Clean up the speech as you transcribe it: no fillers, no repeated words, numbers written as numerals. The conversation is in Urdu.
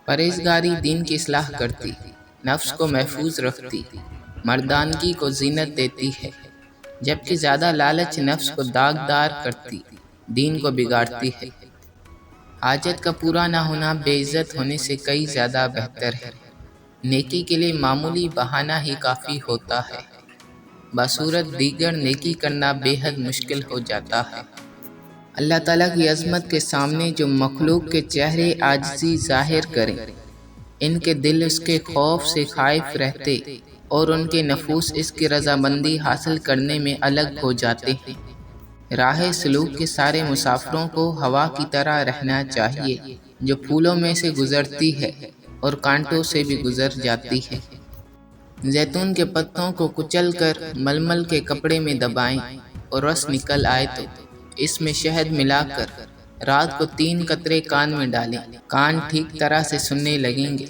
پرہیزگاری دین کی اصلاح کرتی، نفس کو محفوظ رکھتی، مردانگی کو زینت دیتی ہے، جبکہ زیادہ لالچ نفس کو داغدار کرتی، دین کو بگاڑتی ہے۔ حاجت کا پورا نہ ہونا بے عزت ہونے سے کئی زیادہ بہتر ہے۔ نیکی کے لیے معمولی بہانہ ہی کافی ہوتا ہے، بصورت دیگر نیکی کرنا بے حد مشکل ہو جاتا ہے۔ اللہ تعالیٰ کی عظمت کے سامنے جو مخلوق کے چہرے عاجزی ظاہر کریں، ان کے دل اس کے خوف سے خائف رہتے اور ان کے نفوس اس کی رضامندی حاصل کرنے میں الگ ہو جاتے ہیں۔ راہ سلوک کے سارے مسافروں کو ہوا کی طرح رہنا چاہیے، جو پھولوں میں سے گزرتی ہے اور کانٹوں سے بھی گزر جاتی ہے۔ زیتون کے پتوں کو کچل کر ململ کے کپڑے میں دبائیں اور رس نکل آئے تو اس میں شہد ملا کر رات کو 3 قطرے کان میں ڈالیں، کان ٹھیک طرح سے سننے لگیں گے۔